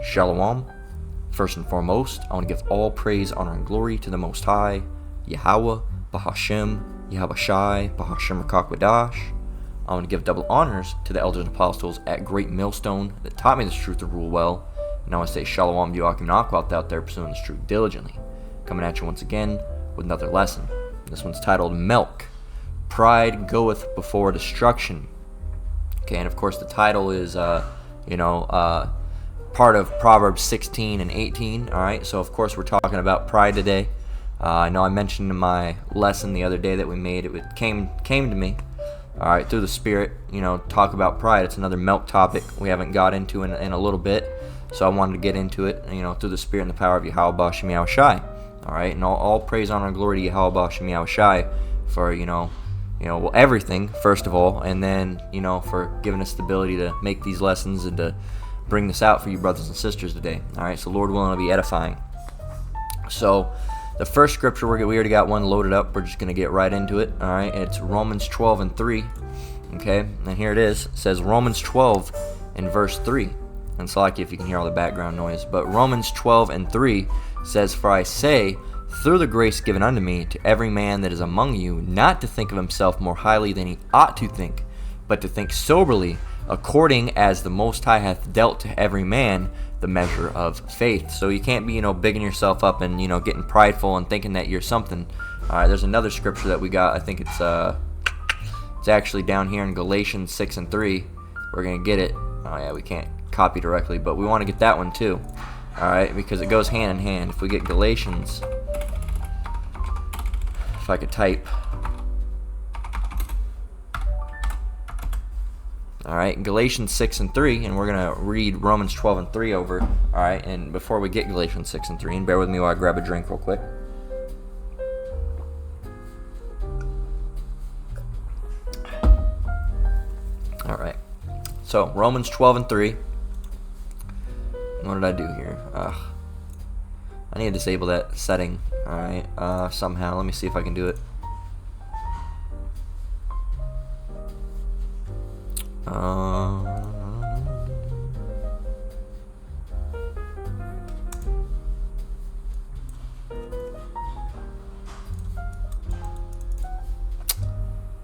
Shalom. First and foremost, I want to give all praise, honor, and glory to the Most High, Yahweh, Bahashem, Yahabashai, Bahashem Rakakwadash. I want to give double honors to the elders and apostles at Great Millstone that taught me this truth to rule well. And I want to say Shalom Yuakim Nakwalt out there pursuing this truth diligently. Coming at you once again with another lesson. This one's titled Milk. Pride goeth before destruction. Okay, and of course the title is, part of Proverbs 16 and 18. Alright, so of course we're talking about pride today. I know I mentioned in my lesson the other day that we made, it came to me, alright, through the Spirit, talk about pride. It's another milk topic we haven't got into in a little bit, so I wanted to get into it, through the Spirit and the power of Yahweh Bashem Yahushai. Alright, and all praise, honor, and glory to Yahweh Bashem Yahushai for, everything, first of all, and then, for giving us the ability to make these lessons and to bring this out for you brothers and sisters today. Alright, so Lord willing, it'll be edifying. So, the first scripture, we already got one loaded up. We're just going to get right into it. Alright, it's Romans 12 and 3. Okay, and here it is. It says Romans 12 and verse 3. And it's like if you can hear all the background noise. But Romans 12 and 3 says, For I say, through the grace given unto me, to every man that is among you, not to think of himself more highly than he ought to think, but to think soberly, according as the Most High hath dealt to every man the measure of faith. So you can't be, bigging yourself up and, getting prideful and thinking that you're something. Alright, there's another scripture that we got. I think it's actually down here in Galatians 6 and 3. We're going to get it. Oh yeah, we can't copy directly, but we want to get that one too. Alright, because it goes hand in hand. If we get Galatians, if I could type. Alright, Galatians 6 and 3, and we're going to read Romans 12 and 3 over. Alright, and before we get Galatians 6 and 3, and bear with me while I grab a drink real quick. Alright, so Romans 12 and 3. What did I do here? I need to disable that setting. Alright, somehow. Let me see if I can do it.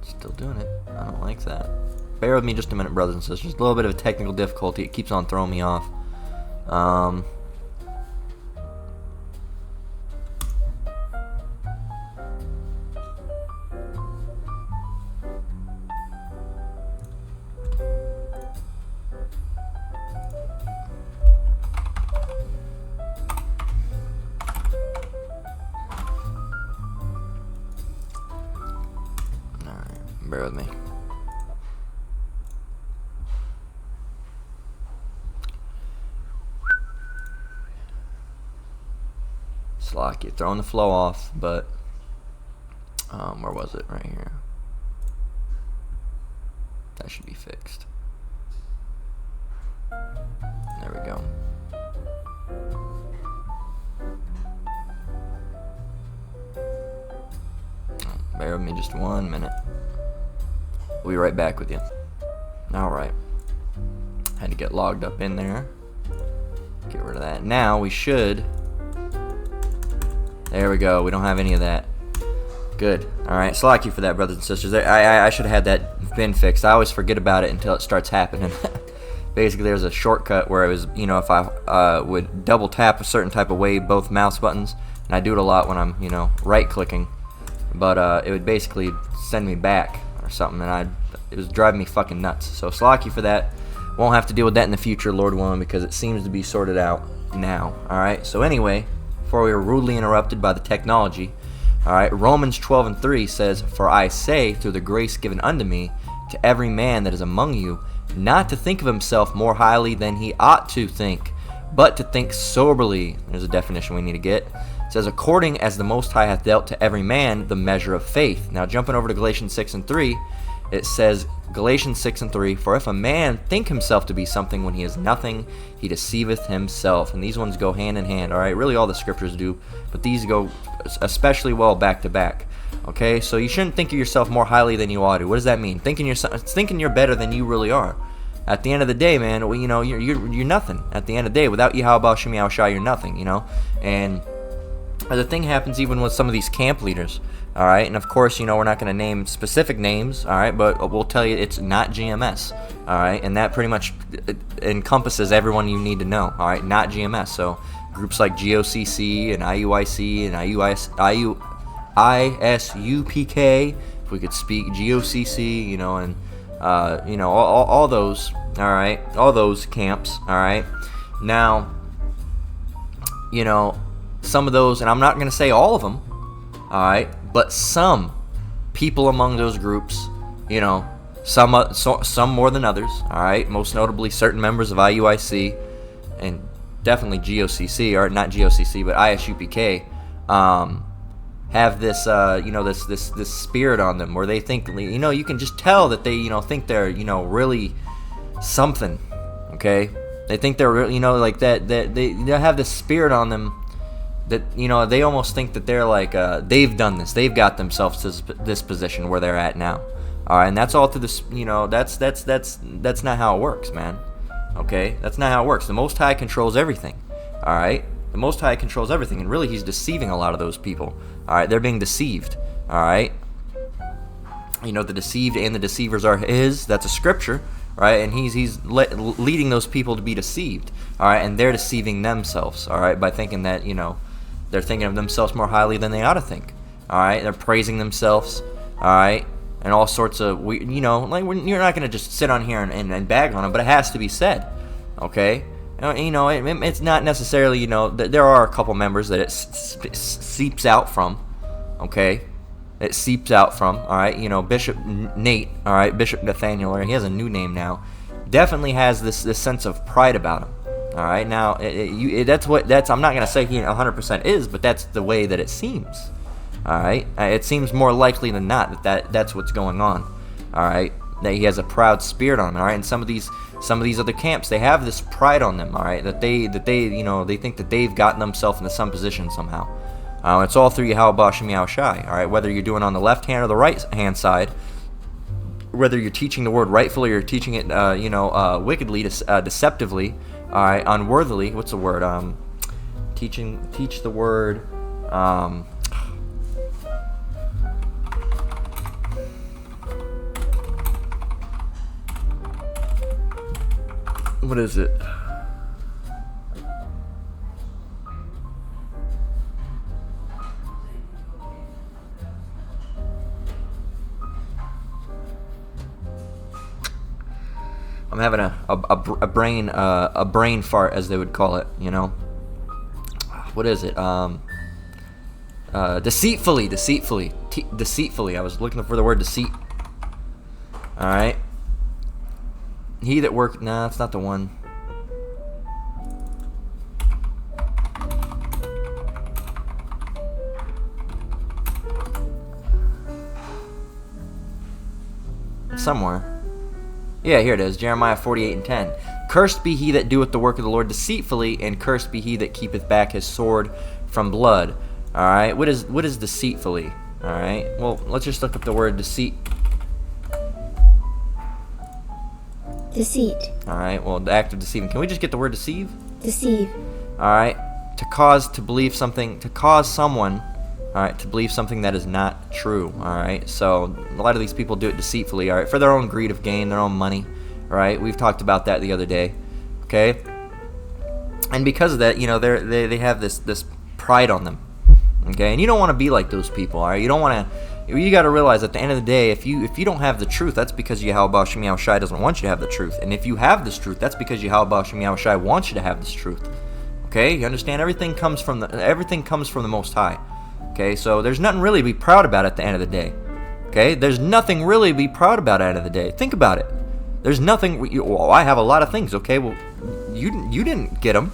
Still doing it. I don't like that. Bear with me just a minute, brothers and sisters. A little bit of a technical difficulty. It keeps on throwing me off. Bear with me. Slack, you're throwing the flow off, but where was it? Right here. That should be fixed. There we go. Bear with me just 1 minute. We'll be right back with you. Alright. Had to get logged up in there. Get rid of that. Now we should. There we go. We don't have any of that. Good. Alright. Slack you for that, brothers and sisters. I should have had that been fixed. I always forget about it until it starts happening. Basically, there's a shortcut where it was, if I would double tap a certain type of way, both mouse buttons, and I do it a lot when I'm, right clicking. But it would basically send me back or something, and it was driving me fucking nuts. So slack you for that. Won't have to deal with that in the future, Lord willing, because it seems to be sorted out now. Alright, so anyway, before we were rudely interrupted by the technology, alright, Romans 12 and 3 says, For I say, through the grace given unto me, to every man that is among you, not to think of himself more highly than he ought to think, but to think soberly. There's a definition we need to get. It says, according as the Most High hath dealt to every man the measure of faith. Now jumping over to Galatians 6 and 3, it says, Galatians 6 and 3, For if a man think himself to be something when he is nothing, he deceiveth himself. And these ones go hand in hand, alright? Really all the scriptures do, but these go especially well back to back. Okay, so you shouldn't think of yourself more highly than you ought to. What does that mean? It's thinking you're better than you really are. at the end of the day, man, you're nothing. At the end of the day, without Yahweh Shem Yahushua, you're nothing, And the thing happens even with some of these camp leaders, all right? And of course, we're not going to name specific names, all right? But we'll tell you it's not GMS, all right? And that pretty much encompasses everyone you need to know, all right? Not GMS. So groups like GOCC and IUIC and ISUPK, if we could speak, GOCC, and all those, all right? All those camps, all right? Now, some of those, and I'm not going to say all of them, all right, but some people among those groups, some more than others, all right, most notably certain members of IUIC and definitely GOCC, or not GOCC, but ISUPK, have this, this spirit on them where they think, you can just tell that they, think they're, really something, okay? They think they're really, like that they have this spirit on them that, they almost think that they're like, they've done this, they've got themselves to this position where they're at now. All right, and that's all through this, that's not how it works, man. Okay, that's not how it works. The Most High controls everything. All right, the Most High controls everything, and really, He's deceiving a lot of those people. All right, they're being deceived. All right, the deceived and the deceivers are His. That's a scripture, right? And He's leading those people to be deceived. All right, and they're deceiving themselves. All right, by thinking that they're thinking of themselves more highly than they ought to think. All right, they're praising themselves. All right, and all sorts of you're not gonna just sit on here and bag on them, but it has to be said. Okay, it's not necessarily there are a couple members that it seeps out from. Okay, it seeps out from. All right, Bishop Nate. All right, Bishop Nathaniel, or he has a new name now. Definitely has this sense of pride about him. All right, now that's I'm not gonna say he 100% is, but that's the way that it seems. All right, it seems more likely than not that's what's going on. All right, that he has a proud spirit on him. All right, and some of these other camps, they have this pride on them. All right, that they they think that they've gotten themselves into some position somehow. It's all through Yahweh Shem Yahushai. All right, whether you're doing it on the left hand or the right hand side, whether you're teaching the word rightfully or teaching it wickedly, deceptively. All right, unworthily. What's the word? Teach the word. What is it? I'm having a brain fart, as they would call it. What is it? Deceitfully. I was looking for the word deceit. All right. He that worked. Nah, that's not the one. Somewhere. Yeah, here it is. Jeremiah 48:10. Cursed be he that doeth the work of the Lord deceitfully, and cursed be he that keepeth back his sword from blood. All right. What is deceitfully? All right. Well, let's just look up the word deceit. Deceit. All right. Well, the act of deceiving. Can we just get the word deceive? Deceive. All right. To cause someone, all right, to believe something that is not true. All right. So a lot of these people do it deceitfully. All right, for their own greed of gain, their own money. All right. We've talked about that the other day. Okay. And because of that, they have this pride on them. Okay. And you don't want to be like those people. All right. You don't want to. You got to realize at the end of the day, if you don't have the truth, that's because Yahweh Shem Yahushai doesn't want you to have the truth. And if you have this truth, that's because Yahweh Shem Yahushai wants you to have this truth. Okay, you understand? Everything comes from the Most High. Okay, so there's nothing really to be proud about at the end of the day. Okay, there's nothing really to be proud about at the end of the day. Think about it. There's nothing. I have a lot of things. Okay, well, you didn't get them.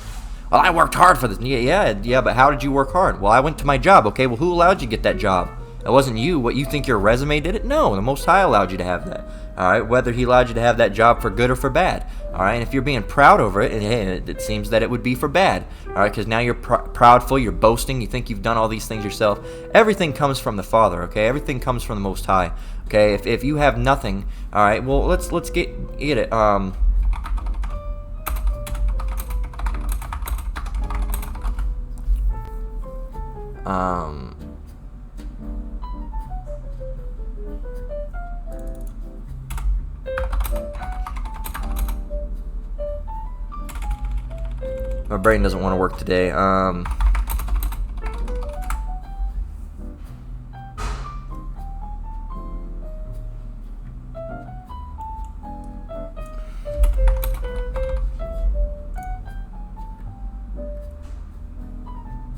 Well, I worked hard for this. Yeah, but how did you work hard? Well, I went to my job. Okay, well, who allowed you to get that job? It wasn't you. What, you think your resume did it? No, the Most High allowed you to have that. All right, whether He allowed you to have that job for good or for bad. All right, and if you're being proud over it, and it seems that it would be for bad. All right, because now you're proudful, you're boasting, you think you've done all these things yourself. Everything comes from the Father. Okay, everything comes from the Most High. Okay, if you have nothing, all right, well let's get it. My brain doesn't want to work today.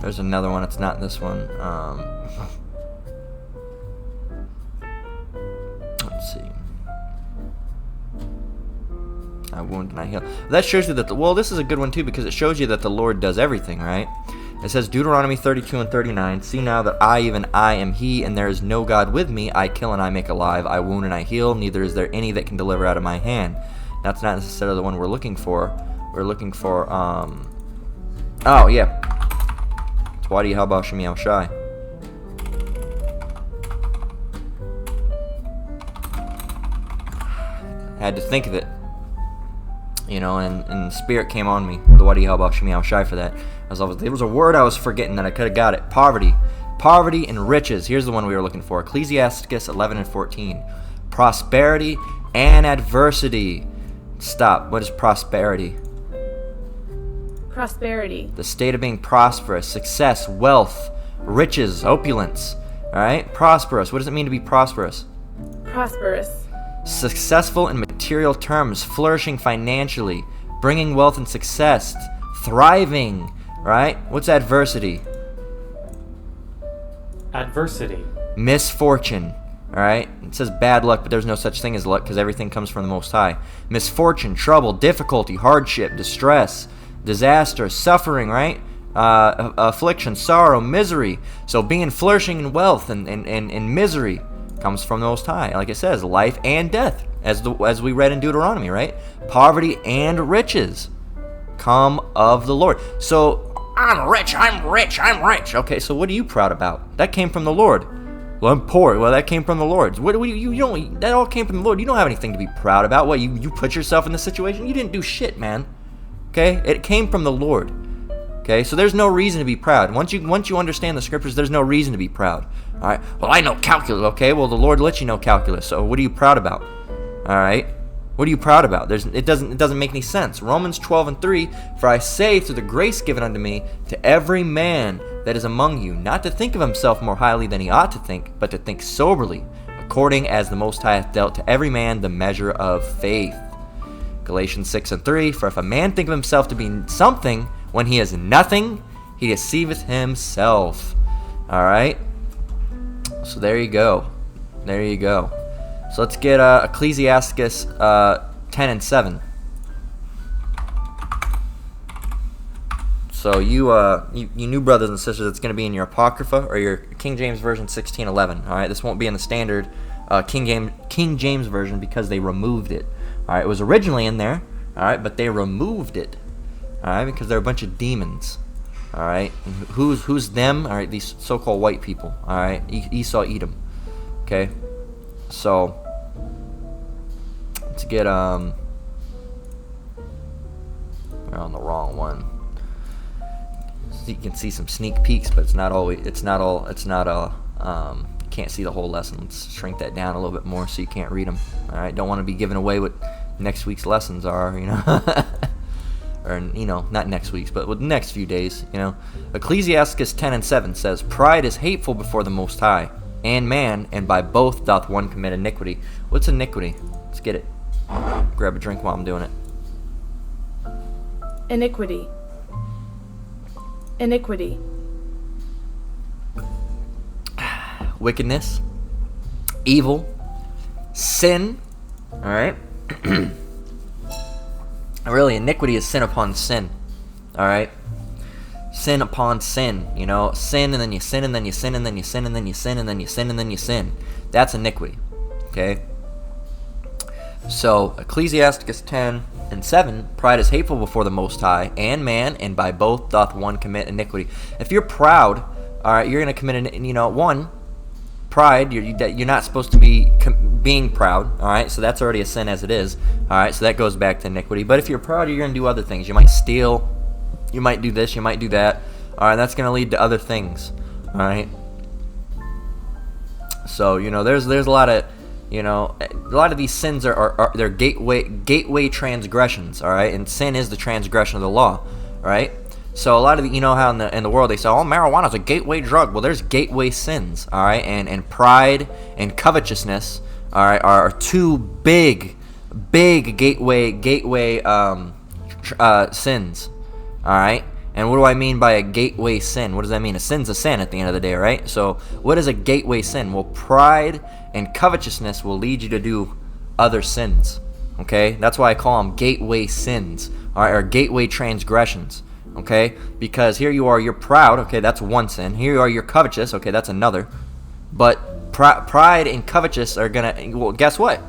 There's another one. It's not this one. Let's see. I wound and I heal. That shows you that this is a good one too, because it shows you that the Lord does everything, right? It says Deuteronomy 32 and 39, see now that I, even I, am He, and there is no God with me. I kill and I make alive. I wound and I heal. Neither is there any that can deliver out of my hand. That's not necessarily the one we're looking for. We're looking for, oh, yeah. It's Wadi Haba Shemi Al Shai. Had to think of it. You know, and the Spirit came on me, the Wadi Haba Shemi Al Shai, for that. There was a word I was forgetting that I could have got it. Poverty. Poverty and riches. Here's the one we were looking for. Ecclesiasticus 11 and 14. Prosperity and adversity. Stop. What is prosperity? Prosperity. The state of being prosperous. Success, wealth, riches, opulence. Alright? Prosperous. What does it mean to be prosperous? Prosperous. Successful in material terms, flourishing financially, bringing wealth and success, thriving, right? What's adversity? Adversity. Misfortune, all right? It says bad luck, but there's no such thing as luck because everything comes from the Most High. Misfortune, trouble, difficulty, hardship, distress, disaster, suffering, right? Affliction, sorrow, misery. So being flourishing in wealth and misery comes from the Most High. Like it says, life and death, as we read in Deuteronomy, right? Poverty and riches come of the Lord. So, I'm rich. Okay, so what are you proud about? That came from the Lord. Well, I'm poor. Well, that came from the Lord. What you don't, that all came from the Lord. You don't have anything to be proud about. What, you put yourself in this situation? You didn't do shit, man. Okay? It came from the Lord. Okay, so there's no reason to be proud. Once you understand the scriptures, there's no reason to be proud. All right. Well, I know calculus. Okay. Well, the Lord lets you know calculus. So what are you proud about? All right. What are you proud about? It doesn't make any sense. Romans 12 and 3. For I say through the grace given unto me, to every man that is among you, not to think of himself more highly than he ought to think, but to think soberly, according as the Most High hath dealt to every man the measure of faith. Galatians 6 and 3. For if a man think of himself to be something when he is nothing, he deceiveth himself. All right. So there you go. There you go. So let's get Ecclesiasticus 10 and 7. So you new brothers and sisters, it's going to be in your Apocrypha or your King James Version 16:11. All right, this won't be in the standard King James Version because they removed it. All right, it was originally in there. All right, but they removed it. All right, because they're a bunch of demons. All right, and who's them? All right, these so-called white people. All right, Esau, Edom. Okay, so let's get we're on the wrong one. So you can see some sneak peeks, but you can't see the whole lesson. Let's shrink that down a little bit more so you can't read them. All right, don't want to be giving away what next week's lessons are, you know. Or, you know, not next week's, but with the next few days, you know. Ecclesiasticus 10 and 7 says, Pride is hateful before the Most High, and man, and by both doth one commit iniquity. What's iniquity? Let's get it. Grab a drink while I'm doing it. Iniquity. Iniquity. Wickedness. Evil. Sin. Alright? Really, iniquity is sin upon sin. Alright? Sin upon sin. You know, sin and then you sin and then you sin and then you sin and then you sin and then you sin and then you sin. That's iniquity. Okay? So, Ecclesiasticus 10 and 7, pride is hateful before the Most High and man, and by both doth one commit iniquity. If you're proud, alright, you're going to commit, pride, you're not supposed to be being proud, alright, so that's already a sin as it is, alright, so that goes back to iniquity. But if you're proud, you're going to do other things. You might steal, you might do this, you might do that, alright, that's going to lead to other things, All right. So there's a lot of a lot of these sins are they're gateway transgressions. All right, and sin is the transgression of the law. All right. So a lot of how in the world they say, oh, marijuana is a gateway drug. Well, there's gateway sins. All right, and pride and covetousness. All right, are two big gateway sins. All right. And what do I mean by a gateway sin? What does that mean? A sin's a sin at the end of the day, right? So what is a gateway sin? Well, pride and covetousness will lead you to do other sins, okay? That's why I call them gateway sins, all right, or gateway transgressions, okay? Because here you are, you're proud, okay, that's one sin. Here you are, you're covetous, okay, that's another. But pride and covetous are going to, well, guess what?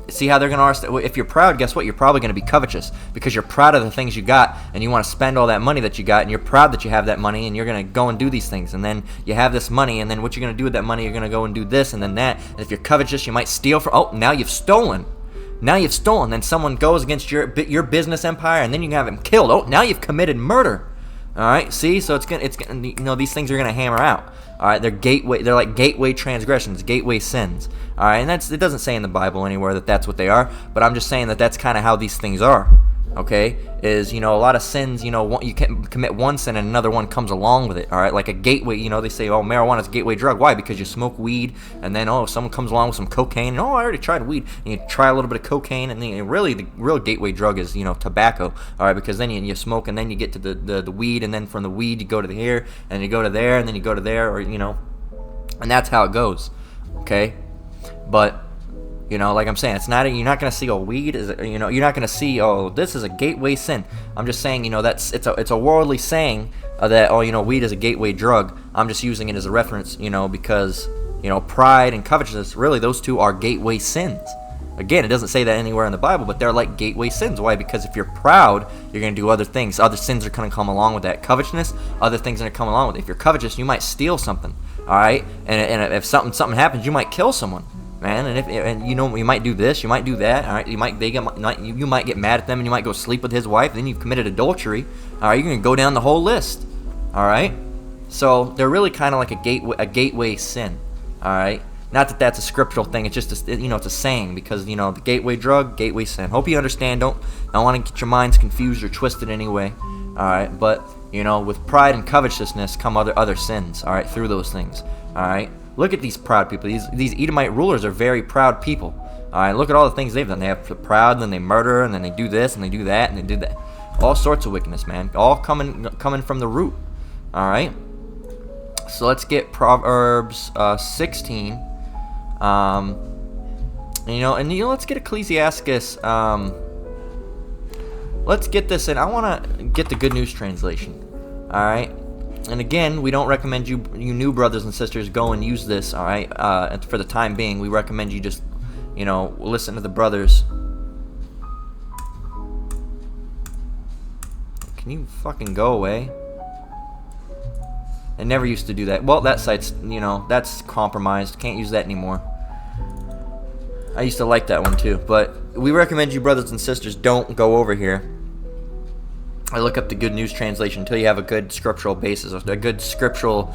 See how they're going to, if you're proud, guess what? You're probably going to be covetous because you're proud of the things you got and you want to spend all that money that you got and you're proud that you have that money and you're going to go and do these things. And then you have this money and then what you're going to do with that money, you're going to go and do this and then that. And if you're covetous, you might steal from, oh, now you've stolen. Now you've stolen. Then someone goes against your business empire and then you can have him killed. Oh, now you've committed murder. All right, see? So it's gonna these things are going to hammer out. All right, they're like gateway transgressions, gateway sins. All right, and it doesn't say in the Bible anywhere that that's what they are, but I'm just saying that that's kind of how these things are. Okay, is a lot of sins, you can commit one sin and another one comes along with it. All right, like a gateway, they say, oh, marijuana is a gateway drug. Why? Because you smoke weed and then someone comes along with some cocaine. And, oh, I already tried weed. And you try a little bit of cocaine and then really the real gateway drug is tobacco. All right, because then you smoke and then you get to the weed and then from the weed you go to here and you go to there and then you go to there or and that's how it goes. Okay, but. Like I'm saying, you're not going to see weed is, you're not going to see, this is a gateway sin. I'm just saying, it's a worldly saying that, weed is a gateway drug. I'm just using it as a reference, because, pride and covetousness, really those two are gateway sins. Again, it doesn't say that anywhere in the Bible, but they're like gateway sins. Why? Because if you're proud, you're going to do other things. Other sins are going to come along with that. Covetousness, other things are going to come along with it. If you're covetous, you might steal something, all right? And if something happens, you might kill someone. Man, and you might do this, you might do that. All right, you might get mad at them, and you might go sleep with his wife. Then you've committed adultery. All right, you're gonna go down the whole list. All right, so they're really kind of like a gateway sin. All right, not that that's a scriptural thing. It's just it's a saying because the gateway drug, gateway sin. Hope you understand. Don't want to get your minds confused or twisted anyway. All right, but with pride and covetousness come other sins. All right, through those things. All right. Look at these proud people. These Edomite rulers are very proud people. All right, look at all the things they've done. They have proud, and then they murder, and then they do this, and they do that, and they do that. All sorts of wickedness, man. All coming from the root. All right. So let's get Proverbs 16. Let's get Ecclesiastes. Let's get this in. I want to get the Good News Translation. All right. And again, we don't recommend you new brothers and sisters go and use this, all right? For the time being, we recommend you just, listen to the brothers. Can you fucking go away? I never used to do that. Well, that site's, that's compromised. Can't use that anymore. I used to like that one too. But we recommend you brothers and sisters don't go over here. I look up the Good News Translation until you have a good scriptural basis, a good scriptural,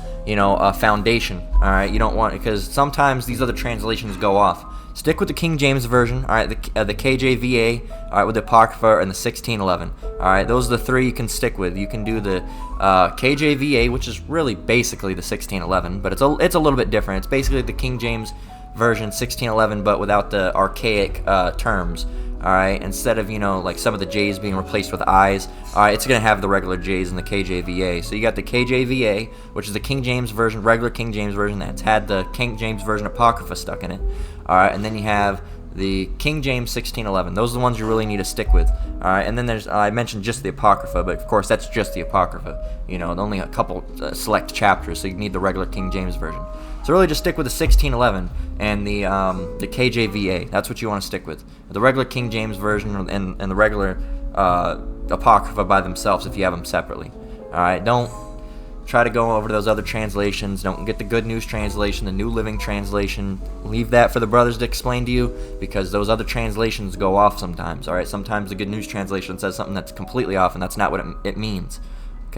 foundation. All right, you don't want, because sometimes these other translations go off. Stick with the King James Version. All right, the KJVA. All right, with the Apocrypha and the 1611. All right, those are the three you can stick with. You can do the KJVA, which is really basically the 1611, but it's a little bit different. It's basically the King James Version 1611, but without the archaic terms. All right, instead of like some of the J's being replaced with I's, all right, it's gonna have the regular J's in the KJVA. So you got the KJVA, which is the King James Version, regular King James Version that's had the King James Version Apocrypha stuck in it. All right, and then you have the King James 1611. Those are the ones you really need to stick with. All right, and then there's I mentioned just the Apocrypha, but of course that's just the Apocrypha. Only a couple select chapters, so you need the regular King James Version. So really just stick with the 1611 and the KJVA. That's what you want to stick with. The regular King James Version and the regular Apocrypha by themselves if you have them separately. All right, don't try to go over to those other translations. Don't get the Good News Translation, the New Living Translation. Leave that for the brothers to explain to you because those other translations go off sometimes. All right, sometimes the Good News Translation says something that's completely off and that's not what it means.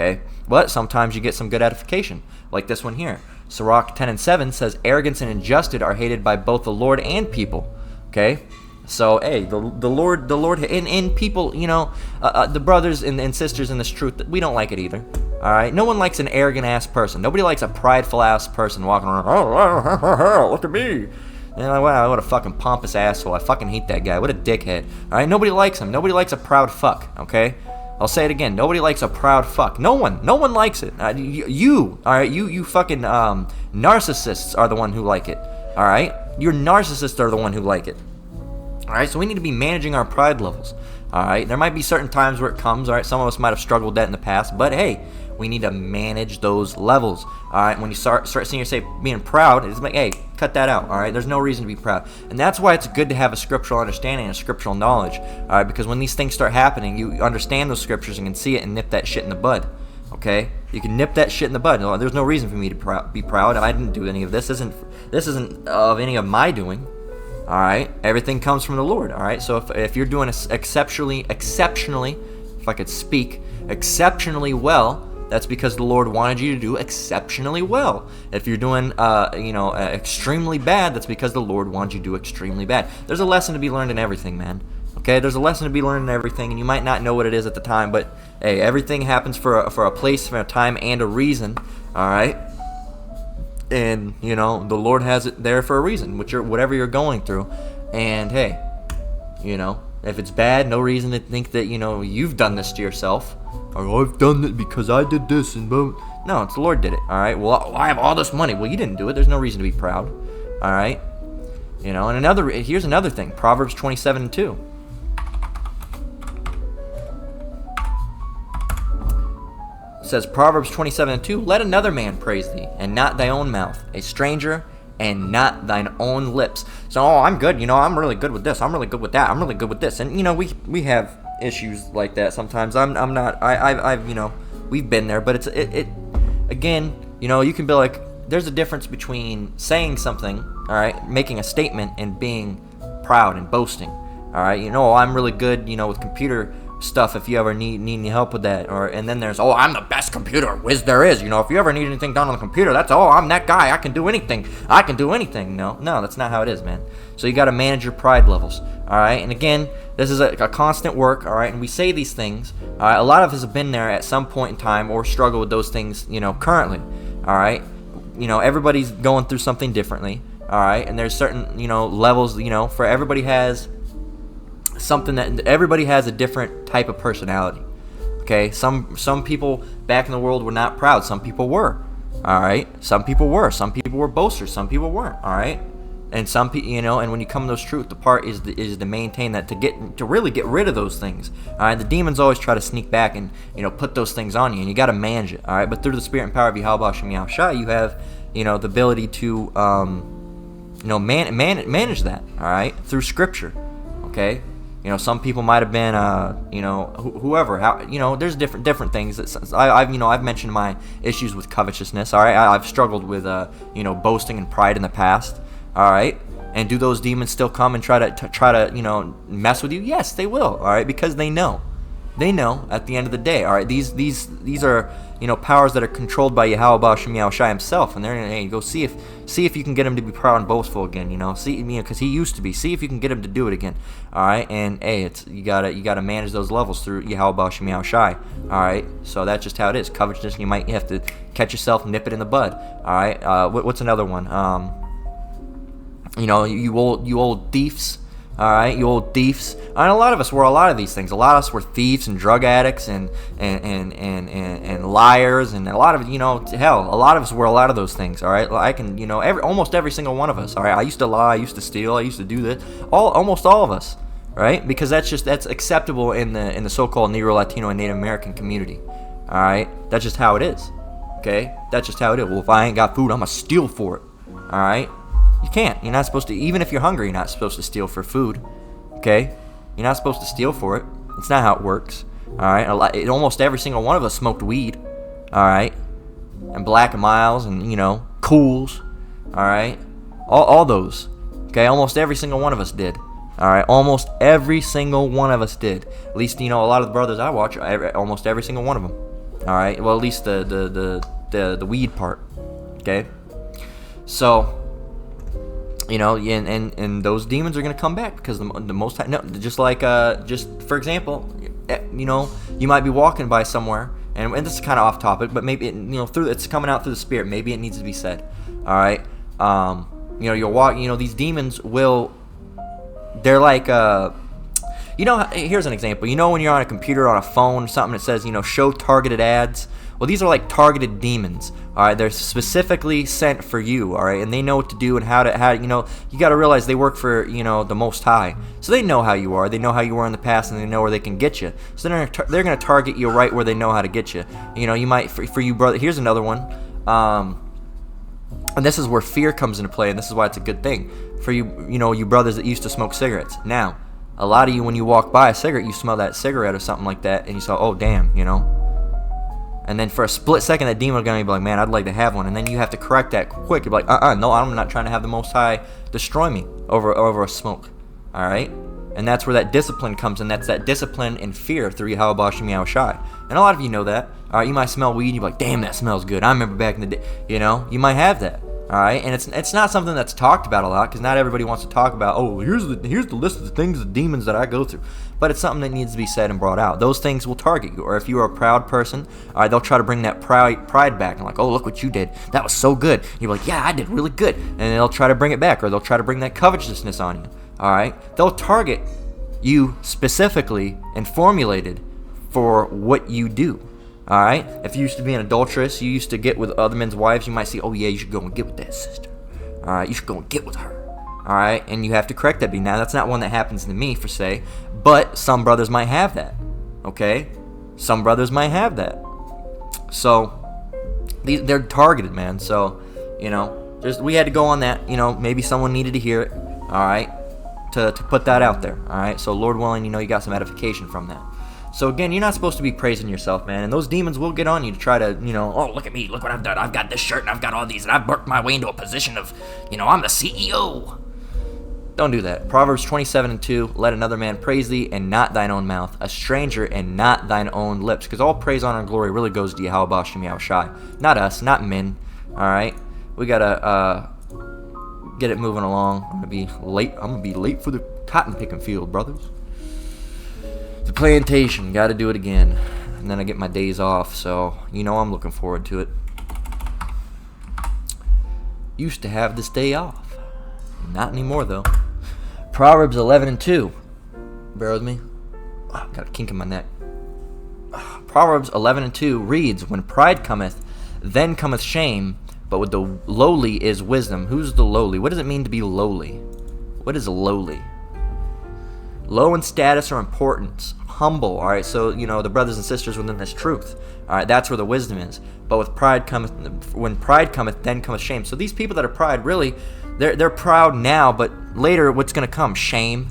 Okay, but sometimes you get some good edification, like this one here. Sirach 10:7 says, "Arrogance and injustice are hated by both the Lord and people." Okay, so hey, the Lord, and people, the brothers and sisters in this truth, we don't like it either. All right, no one likes an arrogant ass person. Nobody likes a prideful ass person walking around. Oh, look at me. And like, wow, what a fucking pompous asshole. I fucking hate that guy. What a dickhead. All right, nobody likes him. Nobody likes a proud fuck. Okay. I'll say it again. Nobody likes a proud fuck. No one likes it. You, all right, you fucking narcissists are the one who like it. All right, your narcissists are the one who like it. All right, so we need to be managing our pride levels. All right, there might be certain times where it comes. All right, some of us might have struggled with that in the past, but hey, we need to manage those levels. All right, when you start seeing yourself being proud, it's like, hey, cut that out. All right, there's no reason to be proud, and that's why it's good to have a scriptural understanding and a scriptural knowledge. All right, because when these things start happening, you understand those scriptures and can see it and nip that shit in the bud. Okay, you can nip that shit in the bud. There's no reason for me to be proud. I didn't do any of this. This isn't of any of my doing. All right, everything comes from the Lord. All right, so if you're doing exceptionally, if I could speak, exceptionally well, that's because the Lord wanted you to do exceptionally well. If you're doing, extremely bad, that's because the Lord wanted you to do extremely bad. There's a lesson to be learned in everything, man. Okay, there's a lesson to be learned in everything, and you might not know what it is at the time, but hey, everything happens for a place, for a time, and a reason. All right. And, the Lord has it there for a reason, whatever you're going through. And, hey, if it's bad, no reason to think that, you've done this to yourself. Or, I've done it because I did this and boom. No, it's the Lord did it, all right? Well, I have all this money. Well, you didn't do it. There's no reason to be proud, all right? And here's another thing, Proverbs 27:2. Says Proverbs 27:2, "Let another man praise thee, and not thy own mouth, a stranger, and not thine own lips." So, I'm good, I'm really good with this, I'm really good with that, I'm really good with this, and we have issues like that sometimes. I'm not, I've we've been there, but it again, you can be like, there's a difference between saying something, all right, making a statement, and being proud and boasting, all right. I'm really good, with computer stuff if you ever need any help with that, and then there's, I'm the best computer whiz there is, if you ever need anything done on the computer, that's I'm that guy, I can do anything. No, that's not how it is, man. So you got to manage your pride levels, all right. And again, this is a constant work, all right, and we say these things, all right. A lot of us have been there at some point in time or struggle with those things, currently, all right. Everybody's going through something differently, all right, and there's certain levels, for everybody has something, that everybody has a different type of personality. Okay, some people back in the world were not proud. Some people were. All right, some people were boasters. Some people weren't. All right, and some people, and when you come to those truth, the part is to maintain that, to really get rid of those things. All right, the demons always try to sneak back and put those things on you, and you got to manage it. All right, but through the spirit and power of Yahweh Shem Yahushua, you have the ability to manage that. All right, through Scripture. Okay. Some people might have been, whoever. There's different things. I've mentioned my issues with covetousness. All right, I've struggled with, boasting and pride in the past. All right, and do those demons still come and try to mess with you? Yes, they will. All right, because they know at the end of the day. All right, these are powers that are controlled by Yahweh Shem Yahushua himself, and they're gonna go see if you can get him to be proud and boastful again. Because he used to be. See if you can get him to do it again. All right, and hey, you gotta manage those levels through Yahweh Shem Yahushua. All right, so that's just how it is. Covetousness, you might have to catch yourself, nip it in the bud. All right, what's another one? You old thieves. All right, you old thieves. And a lot of us were a lot of these things. A lot of us were thieves and drug addicts and liars, and a lot of a lot of us were a lot of those things. All right, I can almost every single one of us. All right, I used to lie, I used to steal, I used to do this. Almost all of us, right? Because that's acceptable in the so-called Negro, Latino, and Native American community. All right, that's just how it is. Okay, that's just how it is. Well, if I ain't got food, I'm gonna steal for it. All right. You can't. You're not supposed to. Even if you're hungry, you're not supposed to steal for food. Okay? You're not supposed to steal for it. It's not how it works. All right? Almost every single one of us smoked weed. All right? And Black and Miles and, Cools. All right? All those. Okay? Almost every single one of us did. All right? Almost every single one of us did. At least, a lot of the brothers I watch, almost every single one of them. All right. Well, at least the weed part. Okay. So, and those demons are gonna come back because the Most High. No, just like just for example, you might be walking by somewhere, and this is kind of off topic, but maybe it's coming out through the Spirit. Maybe it needs to be said. All right. You'll walk. These demons will. They're like here's an example. When you're on a computer, on a phone, something that says show targeted ads. Well, these are like targeted demons. All right, they're specifically sent for you. All right, and they know what to do and how you got to realize they work for the Most High, so they know how you are. They know how you were in the past, and they know where they can get you. So they're gonna target you right where they know how to get you. You might for you, brother. Here's another one. And this is where fear comes into play, and this is why it's a good thing for you. You brothers that used to smoke cigarettes. Now, a lot of you, when you walk by a cigarette, you smell that cigarette or something like that, and you say, "Oh, damn," And then for a split second, that demon is going to be like, "Man, I'd like to have one." And then you have to correct that quick. You're like, no, I'm not trying to have the Most High destroy me over a smoke. All right? And that's where that discipline comes in. That's that discipline and fear through Yahweh Hashem Yahweh Shai. And a lot of you know that. All right? You might smell weed. You're like, "Damn, that smells good." I remember back in the day. You might have that. All right? And it's not something that's talked about a lot because not everybody wants to talk about, "Oh, here's the list of the things, the demons that I go through." But it's something that needs to be said and brought out. Those things will target you. Or if you are a proud person, all right, they'll try to bring that pride back. And like, "Oh, look what you did. That was so good." And you're like, "Yeah, I did really good." And they'll try to bring it back. Or they'll try to bring that covetousness on you. All right? They'll target you specifically and formulated for what you do. All right? If you used to be an adulteress, you used to get with other men's wives, you might say, "Oh, yeah, you should go and get with that sister. All right? You should go and get with her." All right, and you have to correct that. Now, that's not one that happens to me, per se, but some brothers might have that, okay? Some brothers might have that. So, they're targeted, man. So, we had to go on that. Maybe someone needed to hear it, all right, to put that out there, all right? So, Lord willing, you got some edification from that. So, again, you're not supposed to be praising yourself, man, and those demons will get on you to try to, "Oh, look at me, look what I've done. I've got this shirt, and I've got all these, and I've worked my way into a position of, I'm the CEO." Don't do that. Proverbs 27:2, "Let another man praise thee, and not thine own mouth, a stranger, and not thine own lips." Because all praise, honor, and glory really goes to Yahweh Hashem Yahweh Shai. Not us, not men. All right? We got to get it moving along. I'm going to be late for the cotton picking field, brothers. The plantation. Got to do it again. And then I get my days off, so I'm looking forward to it. Used to have this day off. Not anymore, though. Proverbs 11:2. Bear with me. Got a kink in my neck. Proverbs 11:2 reads, "When pride cometh, then cometh shame, but with the lowly is wisdom." Who's the lowly? What does it mean to be lowly? What is lowly? Low in status or importance. Humble. All right, so, the brothers and sisters within this truth. All right, that's where the wisdom is. But when pride cometh, then cometh shame. So these people that are pride, really, they're proud now, but later what's going to come? Shame.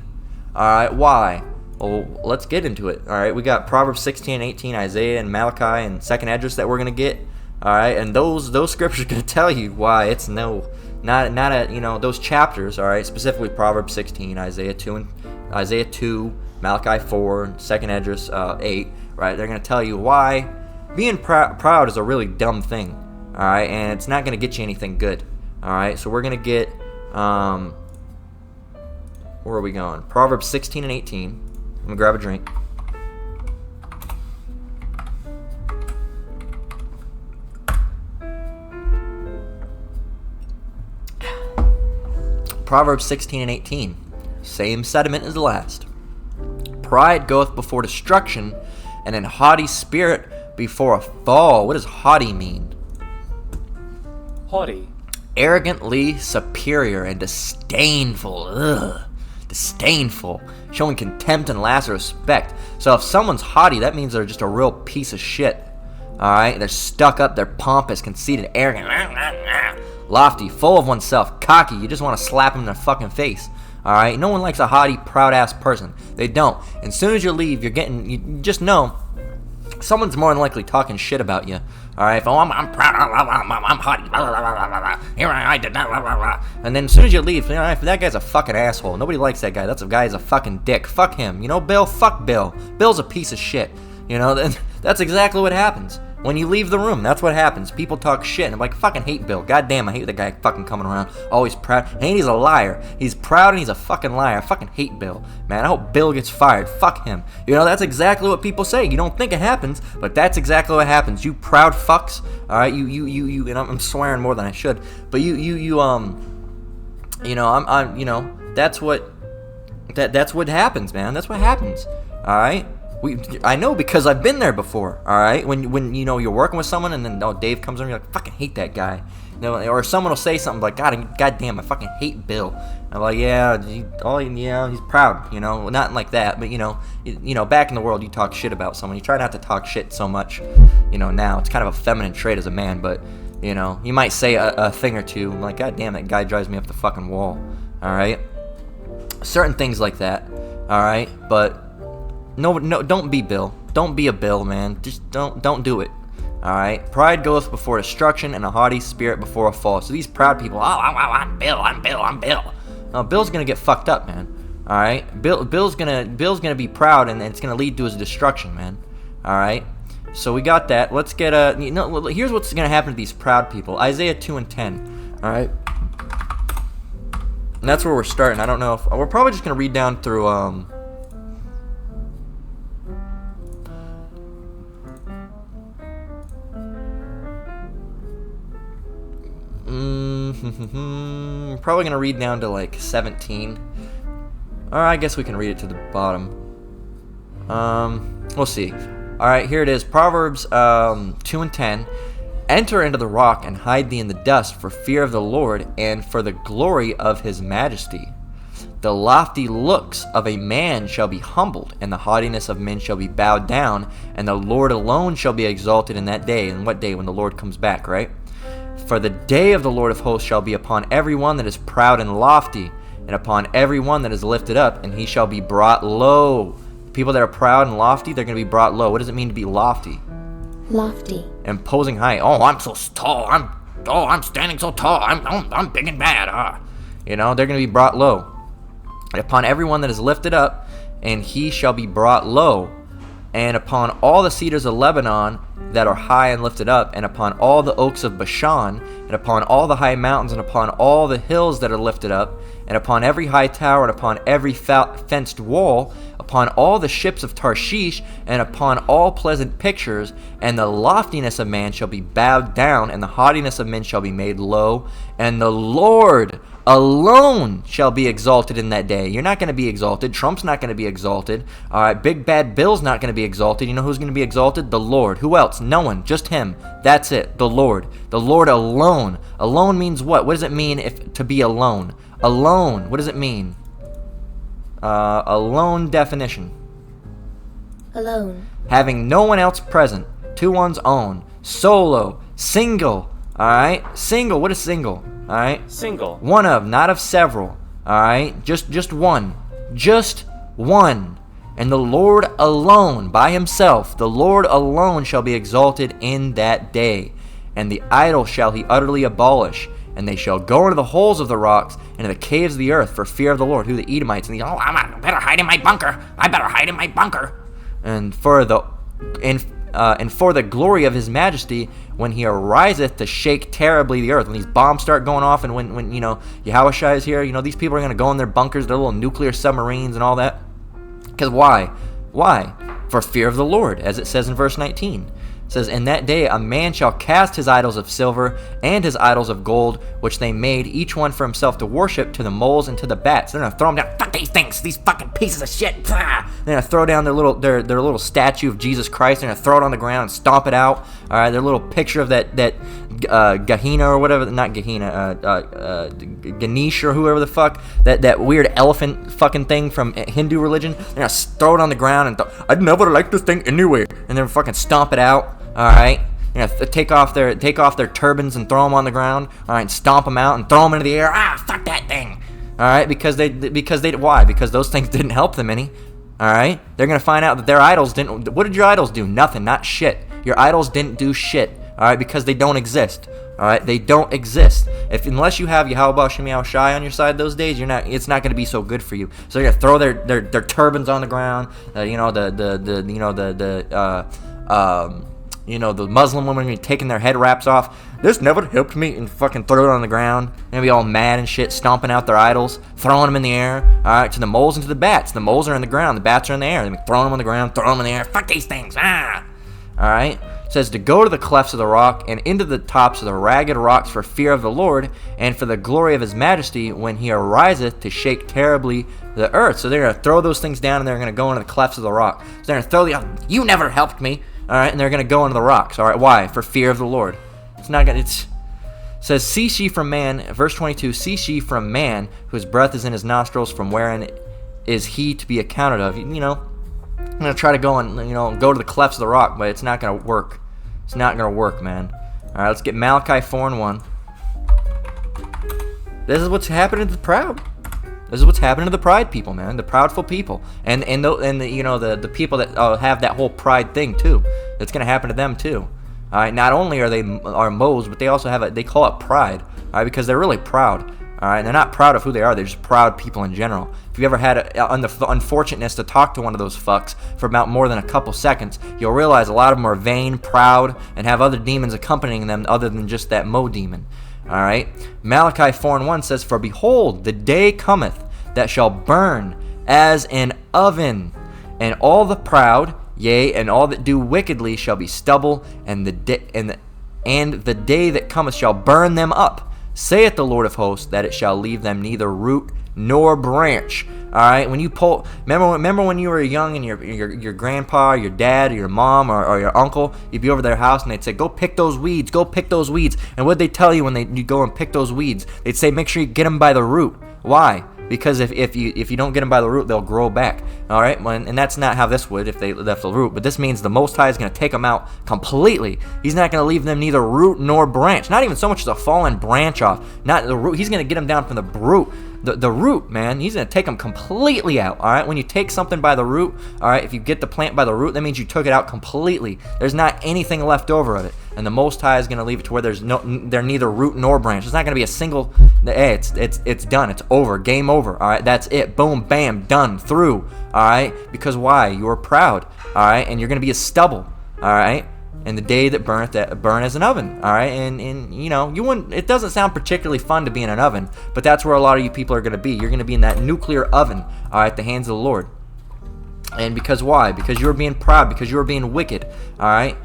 All right, why? Well, let's get into it. All right, we got Proverbs 16:18, Isaiah and Malachi and 2nd Esdras that we're going to get. All right, and those scriptures are going to tell you why it's not those chapters. All right, specifically Proverbs 16, Isaiah 2, Malachi 4, and 2nd Esdras 8. Right, they're going to tell you why being proud is a really dumb thing. All right, and it's not going to get you anything good. All right, so we're going to get, where are we going? Proverbs 16 and 18. I'm going to grab a drink. Proverbs 16 and 18. Same sentiment as the last. "Pride goeth before destruction, and an haughty spirit before a fall." What does haughty mean? Haughty. Arrogantly superior and disdainful. Ugh. Disdainful. Showing contempt and lack of respect. So if someone's haughty, that means they're just a real piece of shit. Alright? They're stuck up, they're pompous, conceited, arrogant, lofty, full of oneself, cocky. You just want to slap them in the fucking face. Alright? No one likes a haughty, proud-ass person. They don't. And as soon as you leave, you just know someone's more than likely talking shit about you. Alright? I'm proud, I'm haughty, here I did that, and then as soon as you leave, that guy's a fucking asshole. Nobody likes that guy. That guy's a fucking dick. Fuck him. Bill? Fuck Bill. Bill's a piece of shit. That's exactly what happens. When you leave the room, that's what happens. People talk shit, and I'm like, fucking hate Bill. God damn, I hate the guy fucking coming around, always proud. And he's a liar. He's proud and he's a fucking liar. I fucking hate Bill. Man, I hope Bill gets fired. Fuck him. You know, that's exactly what people say. You don't think it happens, but that's exactly what happens. You proud fucks. Alright, you, and I'm swearing more than I should. But that's what happens, man. That's what happens. Alright? I know because I've been there before, all right? When you know you're working with someone and then Dave comes in and you're like, fucking hate that guy. You know, or someone will say something like, God damn, I fucking hate Bill. And I'm like, yeah, he's proud, you know, not like that, but you know, back in the world you talk shit about someone. You try not to talk shit so much, you know. Now it's kind of a feminine trait as a man, but you know, you might say a thing or two like, God damn, that guy drives me up the fucking wall, all right? Certain things like that, all right, but. No, don't be Bill. Don't be a Bill, man. Just don't do it. All right. Pride goeth before destruction, and a haughty spirit before a fall. So these proud people, I'm Bill. No, Bill's gonna get fucked up, man. All right. Bill's gonna be proud, and it's gonna lead to his destruction, man. All right. So we got that. Let's get here's what's gonna happen to these proud people. Isaiah 2:10. All right. And that's where we're starting. I don't know if we're probably just gonna read down through probably gonna read down to like 17. Or I guess we can read it to the bottom. We'll see. Alright, here it is. Proverbs 2:10. Enter into the rock and hide thee in the dust for fear of the Lord and for the glory of his majesty. The lofty looks of a man shall be humbled, and the haughtiness of men shall be bowed down, and the Lord alone shall be exalted in that day. And what day? When the Lord comes back, right? For the day of the Lord of hosts shall be upon every one that is proud and lofty, and upon every one that is lifted up, and he shall be brought low. People that are proud and lofty, they're going to be brought low. What does it mean to be lofty? Lofty. Imposing height. Oh, I'm so tall. I'm standing so tall. I'm big and bad. You know, they're going to be brought low. And upon every one that is lifted up, and he shall be brought low. And upon all the cedars of Lebanon that are high and lifted up, and upon all the oaks of Bashan, and upon all the high mountains, and upon all the hills that are lifted up, and upon every high tower, and upon every fenced wall, upon all the ships of Tarshish, and upon all pleasant pictures, and the loftiness of man shall be bowed down, and the haughtiness of men shall be made low, and the Lord alone shall be exalted in that day. You're not going to be exalted. Trump's not going to be exalted. All right, Big Bad Bill's not going to be exalted. You know who's going to be exalted? The Lord. Who else? No one. Just him. That's it. The Lord. The Lord alone. Alone means what? What does it mean to be alone? Alone. What does it mean? Alone definition. Alone. Having no one else present. To one's own. Solo. Single. All right. Single. What is single? All right. Single. One of, not of several. All right. Just one. Just one. And the Lord alone, by himself, the Lord alone shall be exalted in that day. And the idol shall he utterly abolish. And they shall go into the holes of the rocks and in the caves of the earth for fear of the Lord. Who? The Edomites. And I better hide in my bunker. I better hide in my bunker. And for the glory of his majesty, when he ariseth to shake terribly the earth. When these bombs start going off, and when you know Yahushua is here, you know these people are going to go in their bunkers, their little nuclear submarines and all that. Because why? For fear of the Lord, as it says in verse 19. It says, in that day a man shall cast his idols of silver and his idols of gold, which they made, each one for himself to worship, to the moles and to the bats. They're going to throw them down. Fuck these things, these fucking pieces of shit. They're going to throw down their little statue of Jesus Christ. They're going to throw it on the ground and stomp it out. All right, their little picture of that Gehenna or whatever, not Gehenna, Ganesh or whoever the fuck, that weird elephant fucking thing from Hindu religion. They're going to throw it on the ground and I'd never like this thing anyway. And then fucking stomp it out. All right, you know, take off their turbans and throw them on the ground. All right, stomp them out and throw them into the air. Fuck that thing. All right, because why? Because those things didn't help them any. All right, they're gonna find out that their idols didn't. What did your idols do? Nothing, not shit. Your idols didn't do shit. All right, because they don't exist. All right, they don't exist. Unless you have Yahweh Shem Yahushai on your side those days, it's not going to be so good for you. So they're gonna throw their turbans on the ground. the Muslim women be taking their head wraps off. This never helped me, and fucking throw it on the ground. And be all mad and shit, stomping out their idols, throwing them in the air. All right, to the moles and to the bats. The moles are in the ground, the bats are in the air. They be throwing them on the ground, throwing them in the air. Fuck these things, ah! All right. It says to go to the clefts of the rock and into the tops of the ragged rocks for fear of the Lord and for the glory of his majesty when he ariseth to shake terribly the earth. So they're going to throw those things down and they're going to go into the clefts of the rock. So they're going to throw you never helped me. All right. And they're going to go into the rocks. All right. Why? For fear of the Lord. It's not going to, it says, cease ye from man, verse 22, cease ye from man whose breath is in his nostrils, from wherein is he to be accounted of. I'm going to try to go and, go to the clefts of the rock, but it's not going to work. It's not going to work, man. All right, let's get Malachi 4:1. This is what's happening to the proud. This is what's happening to the pride people, man. The proudful people. And the people that have that whole pride thing, too. It's going to happen to them, too. All right, not only are they moles, but they also they call it pride, all right, because they're really proud. All right, and they're not proud of who they are. They're just proud people in general. If you ever had the unfortunateness to talk to one of those fucks for about more than a couple seconds, you'll realize a lot of them are vain, proud, and have other demons accompanying them other than just that Mo demon. All right, Malachi 4:1 says, "For behold, the day cometh that shall burn as an oven, and all the proud, yea, and all that do wickedly shall be stubble, and the day that cometh shall burn them up. Saith the Lord of hosts, that it shall leave them neither root nor branch." All right, when you pull, remember when you were young and your grandpa, or your dad, or your mom, or your uncle, you'd be over their house and they'd say, "Go pick those weeds, go pick those weeds." And what'd they tell you when you go and pick those weeds? They'd say, "Make sure you get them by the root." Why? Because if you don't get them by the root, they'll grow back. All right, and that's not how this would if they left the root. But this means the Most High is going to take them out completely. He's not going to leave them neither root nor branch. Not even so much as a fallen branch off. Not the root. He's going to get them down from the root. The root, man. He's going to take them completely out. All right. When you take something by the root, all right. If you get the plant by the root, that means you took it out completely. There's not anything left over of it. And the Most High is going to leave it to where they're neither root nor branch. It's not going to be a single. Hey, it's done. It's over. Game over. All right. That's it. Boom, bam, done. Through. All right. Because why? You are proud. All right. And you're going to be a stubble. All right. And the day that burn as an oven. All right. And you wouldn't. It doesn't sound particularly fun to be in an oven, but that's where a lot of you people are going to be. You're going to be in that nuclear oven. All right. At the hands of the Lord. And because why? Because you're being proud. Because you're being wicked. All right.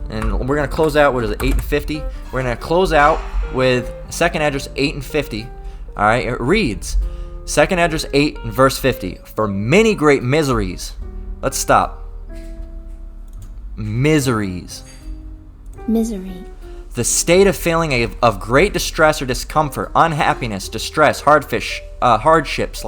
And we're going to close out, 8 and 50? We're going to close out with 2nd Esdras 8 and 50. All right, it reads, 2nd Esdras 8 and verse 50. For many great miseries. Let's stop. Miseries. Misery. The state of feeling of great distress or discomfort, unhappiness, distress, hardships,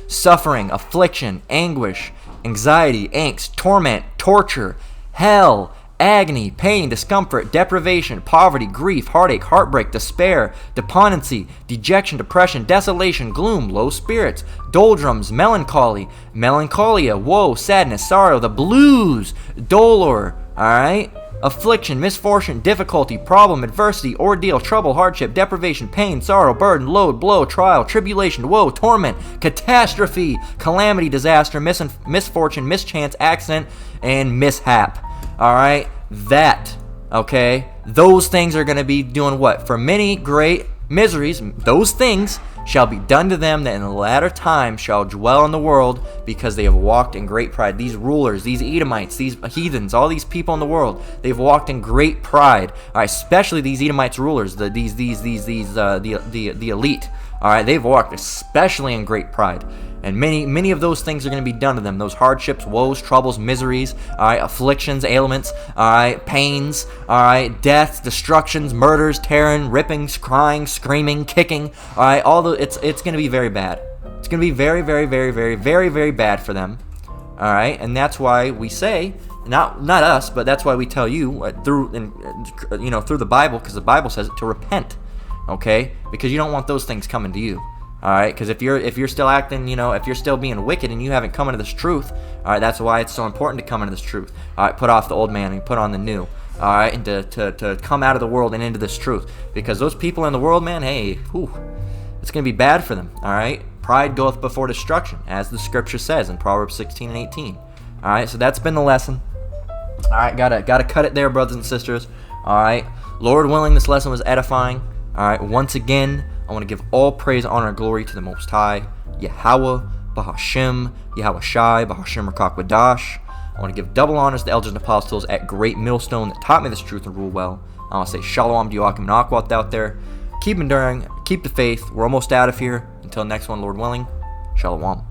suffering, affliction, anguish, anxiety, angst, torment, torture, hell, agony, pain, discomfort, deprivation, poverty, grief, heartache, heartbreak, despair, despondency, dejection, depression, desolation, gloom, low spirits, doldrums, melancholia, woe, sadness, sorrow, the blues, dolor, alright? Affliction, misfortune, difficulty, problem, adversity, ordeal, trouble, hardship, deprivation, pain, sorrow, burden, load, blow, trial, tribulation, woe, torment, catastrophe, calamity, disaster, misfortune, mischance, accident, and mishap. Alright, those things are going to be doing what? For many great miseries, those things shall be done to them that in the latter time shall dwell in the world, because they have walked in great pride. These rulers, these Edomites, these heathens, all these people in the world, they've walked in great pride. All right, especially these Edomites rulers, the elite. All right, they've walked especially in great pride. And many of those things are going to be done to them. Those hardships, woes, troubles, miseries, all right, afflictions, ailments, all right, pains, all right, deaths, destructions, murders, tearing, rippings, crying, screaming, kicking, all right, it's going to be very bad. It's going to be very, very, very, very, very, very bad for them. All right, and that's why we say, not us, but that's why we tell you through the Bible, because the Bible says it, to repent. Okay, because you don't want those things coming to you. All right, because if you're still acting, if you're still being wicked and you haven't come into this truth, all right, that's why it's so important to come into this truth. All right, put off the old man and put on the new. All right, and to come out of the world and into this truth, because those people in the world, man, hey, it's gonna be bad for them. All right, pride goeth before destruction, as the scripture says in Proverbs 16 and 18. All right, so that's been the lesson. All right, gotta cut it there, brothers and sisters. All right, Lord willing, this lesson was edifying. All right, once again, I want to give all praise, honor, and glory to the Most High, Yahweh, Bahashem, Yahweh Shai, Bahashem Rakakwadash. I want to give double honors to the elders and apostles at Great Millstone that taught me this truth and rule well. I want to say Shalom to Joachim and Akwat out there. Keep enduring, keep the faith. We're almost out of here. Until next one, Lord willing, Shalom.